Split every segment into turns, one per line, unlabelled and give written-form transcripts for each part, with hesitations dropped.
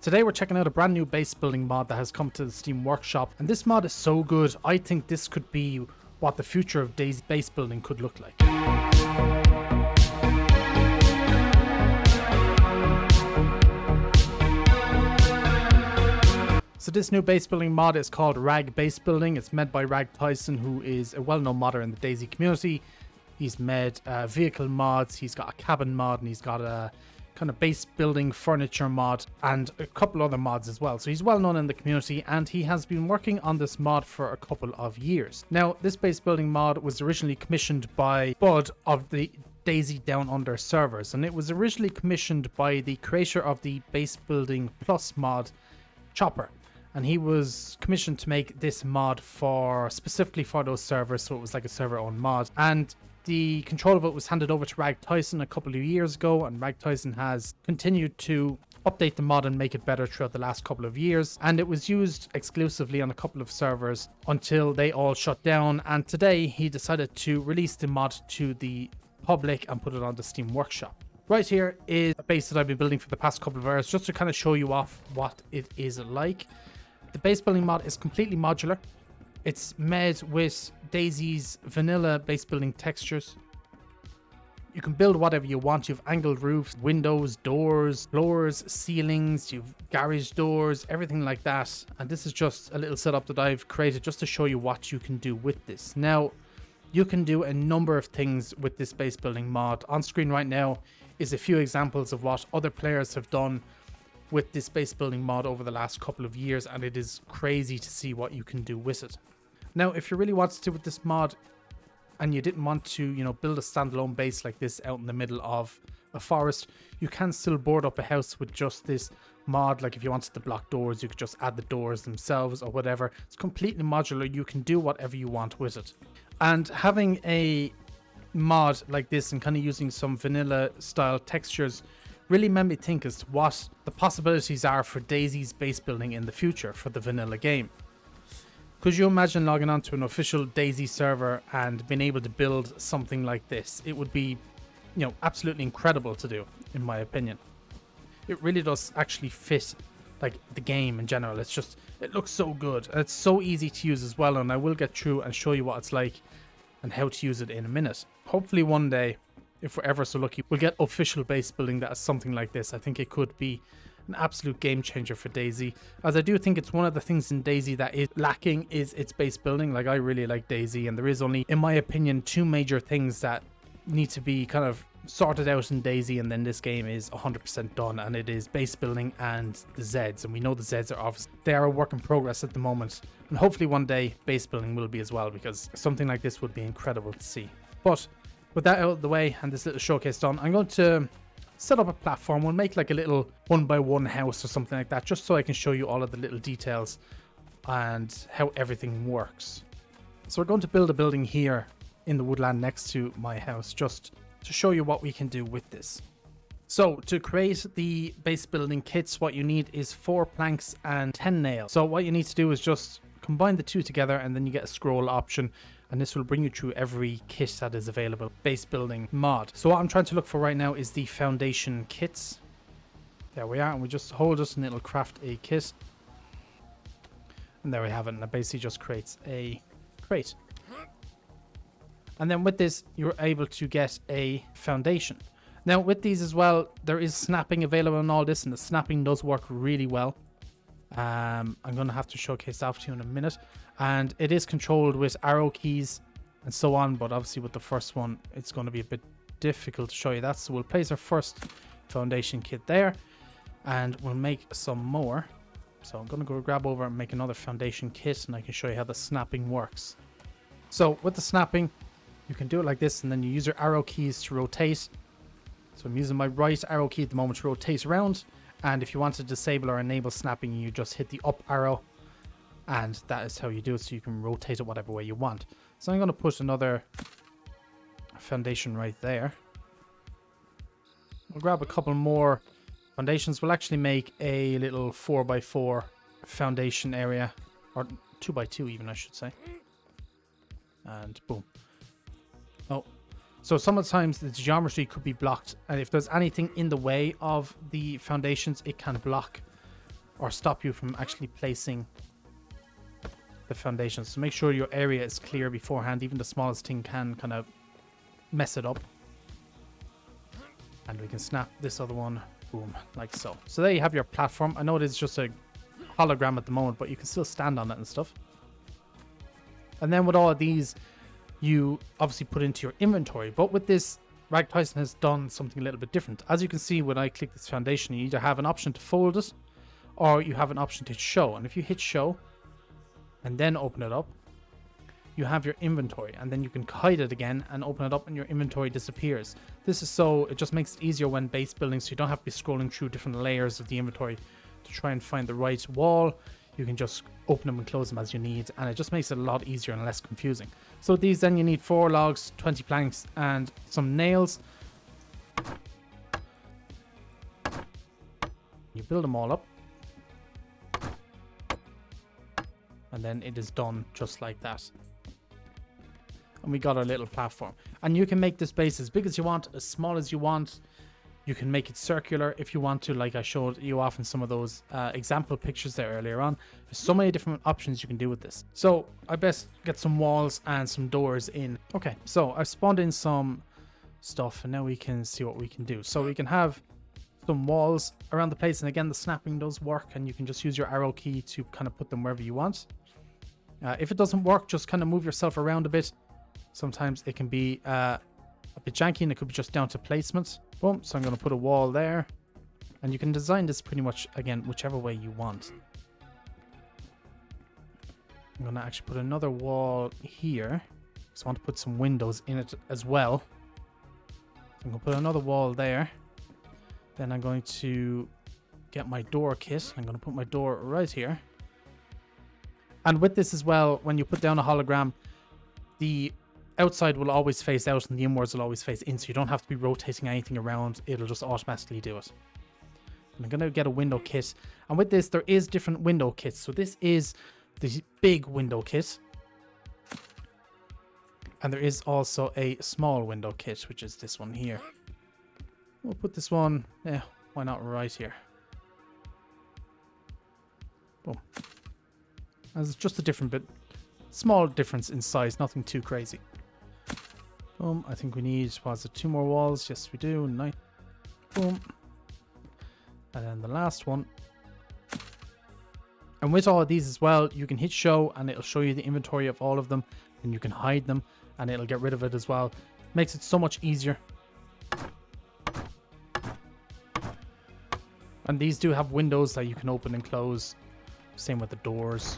Today we're checking out a brand new base building mod that has come to the Steam Workshop, and this mod is so good. I think this could be what the future of DayZ's base building could look like. So this new base building mod is called Rag Base Building. It's made by Rag Tyson, who is a well-known modder in the DayZ community. He's made vehicle mods, he's got a cabin mod, and he's got a kind of base building furniture mod and a couple other mods as well. So he's well known in the community, and he has been working on this mod for a couple of years. Now, this base building mod was originally commissioned by Bud of the DayZ Down Under servers, and it was originally commissioned by the creator of the Base Building Plus mod, Chopper. And he was commissioned to make this mod specifically for those servers, so it was like a server-owned mod. And the control of it was handed over to Rag Tyson a couple of years ago, and Rag Tyson has continued to update the mod and make it better throughout the last couple of years. And it was used exclusively on a couple of servers until they all shut down. And today he decided to release the mod to the public and put it on the Steam Workshop. Right here is a base that I've been building for the past couple of hours, just to kind of show you off what it is like. The base building mod is completely modular. It's made with DayZ's vanilla base building textures. You can build whatever you want. You have angled roofs, windows, doors, floors, ceilings, you've garage doors, everything like that. And this is just a little setup that I've created just to show you what you can do with this. Now, you can do a number of things with this base building mod. On screen right now is a few examples of what other players have done with this base building mod over the last couple of years, and it is crazy to see what you can do with it. Now, if you really wanted to with this mod and you didn't want to, build a standalone base like this out in the middle of a forest, you can still board up a house with just this mod. Like if you wanted to block doors, you could just add the doors themselves or whatever. It's completely modular. You can do whatever you want with it. And having a mod like this and kind of using some vanilla style textures really made me think as to what the possibilities are for DayZ's base building in the future for the vanilla game. Could you imagine logging onto an official DayZ server and being able to build something like this? It would be, absolutely incredible to do, in my opinion. It really does actually fit like the game in general. It looks so good. And it's so easy to use as well, and I will get through and show you what it's like and how to use it in a minute. Hopefully one day, if we're ever so lucky, we'll get official base building that is something like this. I think it could be an absolute game changer for DayZ, as I do think it's one of the things in DayZ that is lacking is its base building. Like, I really like DayZ, and there is only, in my opinion, two major things that need to be kind of sorted out in DayZ, and then this game is 100% done, and it is base building and the Zeds. And we know the Zeds are obviously, they are a work in progress at the moment, and hopefully one day base building will be as well, because something like this would be incredible to see. But with that out of the way and this little showcase done, I'm going to set up a platform. We'll make like a little 1x1 house or something like that, just so I can show you all of the little details and how everything works. So we're going to build a building here in the woodland next to my house, just to show you what we can do with this. So to create the base building kits, what you need is 4 planks and 10 nails. So what you need to do is just combine the two together, and then you get a scroll option, and this will bring you through every kit that is available base building mod. So what I'm trying to look for right now is the foundation kits. There we are, and we just hold it and it'll craft a kit, and there we have it. And it basically just creates a crate, and then with this you're able to get a foundation. Now with these as well, there is snapping available on all this, and the snapping does work really well. I'm going to have to showcase that to you in a minute, and it is controlled with arrow keys and so on, but obviously with the first one it's going to be a bit difficult to show you that. So we'll place our first foundation kit there, and we'll make some more. So I'm going to go grab over and make another foundation kit, and I can show you how the snapping works. So with the snapping, you can do it like this, and then you use your arrow keys to rotate. So I'm using my right arrow key at the moment to rotate around. And if you want to disable or enable snapping, you just hit the up arrow, and that is how you do it, so you can rotate it whatever way you want. So I'm going to put another foundation right there. We'll grab a couple more foundations. We'll actually make a little 4x4 foundation area, or 2x2 even, I should say. And boom. Oh, so sometimes the geometry could be blocked, and if there's anything in the way of the foundations, it can block or stop you from actually placing the foundation. So make sure your area is clear beforehand. Even the smallest thing can kind of mess it up. And we can snap this other one, boom, like so. So there you have your platform. I know it is just a hologram at the moment, but you can still stand on it and stuff. And then with all of these, you obviously put into your inventory. But with this, Rag Tyson has done something a little bit different. As you can see, when I click this foundation, you either have an option to fold it, or you have an option to hit show. And if you hit show and then open it up, you have your inventory, and then you can hide it again and open it up and your inventory disappears. This is so it just makes it easier when base building, so you don't have to be scrolling through different layers of the inventory to try and find the right wall. You can just open them and close them as you need, and it just makes it a lot easier and less confusing. So these, then you need 4 logs, 20 planks, and some nails. You build them all up, and then it is done just like that. And we got our little platform. And you can make this base as big as you want, as small as you want. You can make it circular if you want to, like I showed you off in some of those example pictures there earlier on. There's so many different options you can do with this. So I best get some walls and some doors in. Okay, so I've spawned in some stuff, and now we can see what we can do. So we can have some walls around the place, and again, the snapping does work, and you can just use your arrow key to kind of put them wherever you want. If it doesn't work, just kind of move yourself around a bit. Sometimes it can be a bit janky, and it could be just down to placement. Boom. So I'm going to put a wall there, and you can design this pretty much, again, whichever way you want. I'm going to actually put another wall here, because I want to put some windows in it as well. So I'm going to put another wall there. Then I'm going to get my door kit. I'm going to put my door right here. And with this as well, when you put down a hologram, the outside will always face out and the inwards will always face in, so you don't have to be rotating anything around. It'll just automatically do it. And I'm going to get a window kit. And with this, there is different window kits. So this is the big window kit. And there is also a small window kit, which is this one here. We'll put this one, yeah, why not right here? Boom. And it's just a different bit, small difference in size, nothing too crazy. Boom. I think we need, was it 2 more walls? Yes, we do. Nice. Boom. And then the last one. And with all of these as well, you can hit show and it'll show you the inventory of all of them, and you can hide them and it'll get rid of it as well. Makes it so much easier. And these do have windows that you can open and close. Same with the doors.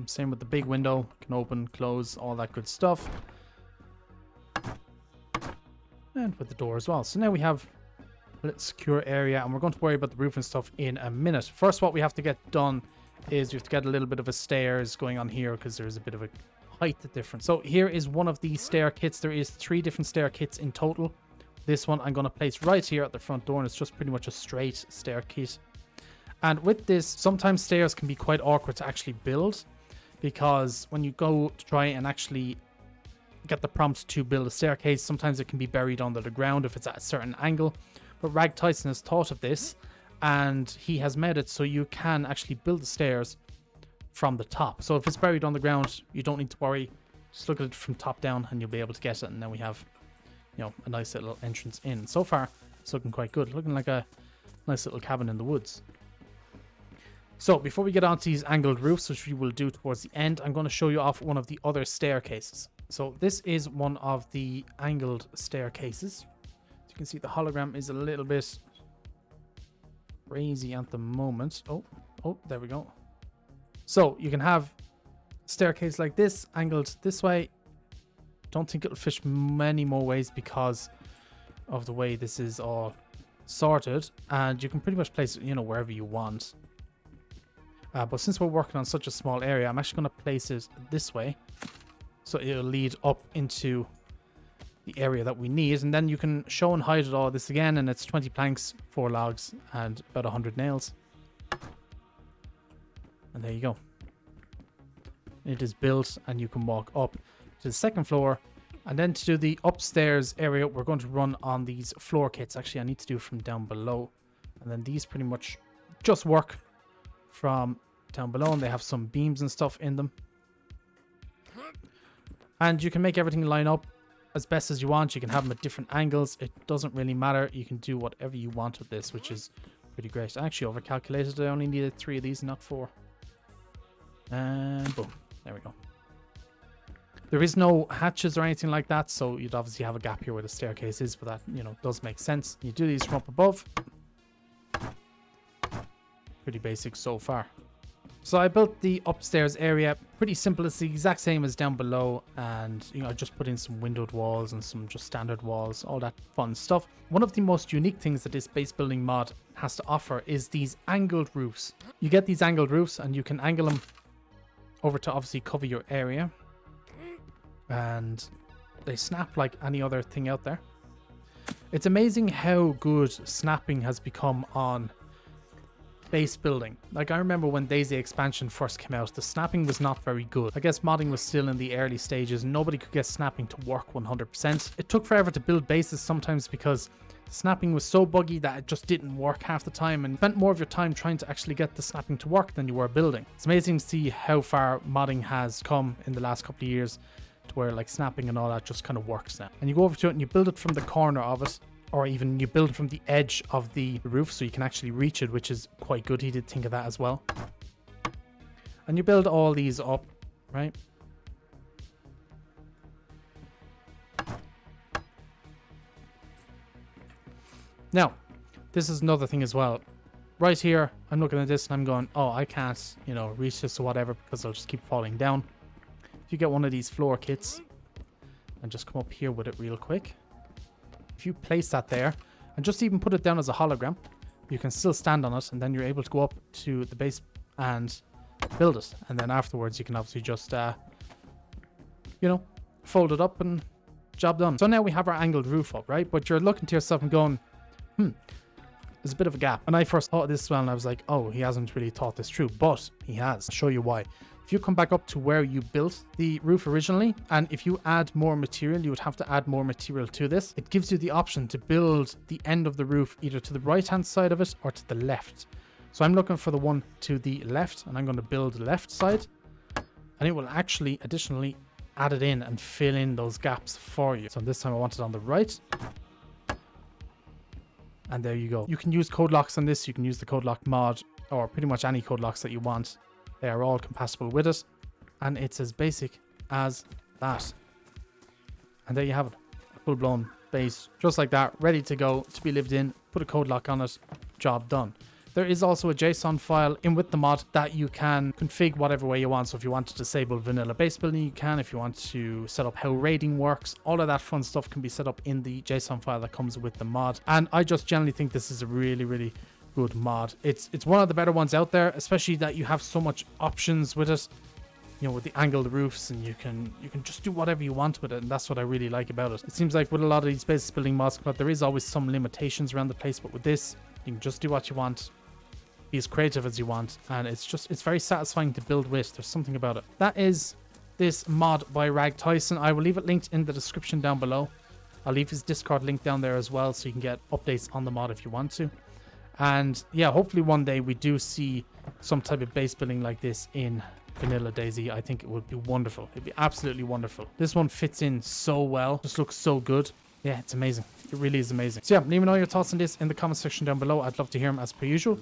Same with the big window, can open, close, all that good stuff. And with the door as well. So now we have a little secure area, and we're going to worry about the roof and stuff in a minute. First, what we have to get done is we have to get a little bit of a stairs going on here, because there's a bit of a height difference. So here is one of the stair kits. There is 3 different stair kits in total. This one I'm going to place right here at the front door, and it's just pretty much a straight stair kit. And with this, sometimes stairs can be quite awkward to actually build, because when you go to try and actually get the prompt to build a staircase, sometimes it can be buried under the ground if it's at a certain angle. But Rag Tyson has thought of this, and he has made it so you can actually build the stairs from the top. So if it's buried on the ground, you don't need to worry. Just look at it from top down and you'll be able to get it. And then we have, you know, a nice little entrance in. So far, it's looking quite good. Looking like a nice little cabin in the woods. So before we get onto these angled roofs, which we will do towards the end, I'm going to show you off one of the other staircases. So this is one of the angled staircases. As you can see, the hologram is a little bit crazy at the moment. Oh, there we go. So you can have a staircase like this, angled this way. Don't think it'll fit many more ways because of the way this is all sorted. And you can pretty much place it, you know, wherever you want. But since we're working on such a small area, I'm actually going to place it this way. So it'll lead up into the area that we need. And then you can show and hide it all this again. And it's 20 planks, 4 logs, and about 100 nails. And there you go. It is built, and you can walk up to the second floor And then to do the upstairs area, we're going to run on these floor kits. Actually, I need to do it from down below. And then these pretty much just work from down below, and they have some beams and stuff in them. And you can make everything line up as best as you want. You can have them at different angles. It doesn't really matter. You can do whatever you want with this, which is pretty great. I actually overcalculated. I only needed 3 of these, not 4. And boom. There we go. There is no hatches or anything like that, so you'd obviously have a gap here where the staircase is, but that, you know, does make sense. You do these from up above. Pretty basic so far. So I built the upstairs area. Pretty simple. It's the exact same as down below, and you know, I just put in some windowed walls and some just standard walls, all that fun stuff. One of the most unique things that this base building mod has to offer is these angled roofs. You get these angled roofs and you can angle them over to obviously cover your area, and they snap like any other thing out there. It's amazing how good snapping has become on base building. Like, I remember when DayZ expansion first came out, the snapping was not very good. I guess modding was still in the early stages. Nobody could get snapping to work 100%. It took forever to build bases sometimes because the snapping was so buggy that it just didn't work half the time, and spent more of your time trying to actually get the snapping to work than you were building. It's amazing to see how far modding has come in the last couple of years, to where like snapping and all that just kind of works now. And you go over to it and you build it from the corner of it, or even you build from the edge of the roof so you can actually reach it, which is quite good. He did think of that as well. And you build all these up, right? Now, this is another thing as well. Right here, I'm looking at this and I'm going, oh, I can't, you know, reach this or whatever because I'll just keep falling down. If you get one of these floor kits and just come up here with it real quick. If you place that there and just even put it down as a hologram, you can still stand on it, and then you're able to go up to the base and build it. And then afterwards you can obviously just, you know, fold it up and job done. So now we have our angled roof up, right? But you're looking to yourself and going, there's a bit of a gap. And I first thought this well, and I was like, oh, he hasn't really thought this through, but he has. I'll show you why. If you come back up to where you built the roof originally, and if you add more material, you would have to add more material to this. It gives you the option to build the end of the roof either to the right hand side of it or to the left. So I'm looking for the one to the left, and I'm going to build the left side, and it will actually additionally add it in and fill in those gaps for you. So this time I want it on the right. And there you go. You can use code locks on this. You can use the code lock mod, or pretty much any code locks that you want. They are all compatible with it, and it's as basic as that. And there you have it, a full-blown base just like that, ready to go, to be lived in. Put a code lock on it, job done. There is also a JSON file in with the mod that you can configure whatever way you want. So if you want to disable vanilla base building, you can. If you want to set up how raiding works, all of that fun stuff can be set up in the JSON file that comes with the mod. And I just generally think this is a really, really good mod. It's one of the better ones out there, especially that you have so much options with it, you know, with the angled roofs, and you can just do whatever you want with it, and that's what I really like about it. It seems like with a lot of these base building mods, but there is always some limitations around the place, but with this you can just do what you want, be as creative as you want, and it's very satisfying to build with. There's something about it. That is this mod by Rag Tyson. I will leave it linked in the description down below. I'll leave his Discord link down there as well, so you can get updates on the mod if you want to. And yeah, hopefully one day we do see some type of base building like this in vanilla DayZ. I think it would be wonderful. It'd be absolutely wonderful. This one fits in so well. Just looks so good. Yeah, it's amazing. It really is amazing. So yeah, leave me know your thoughts on this in the comment section down below. I'd love to hear them as per usual.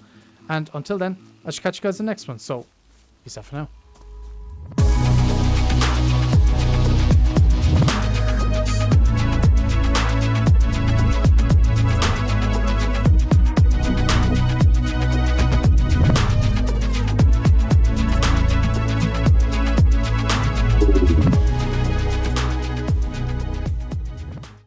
And until then, I shall catch you guys in the next one. So peace out for now.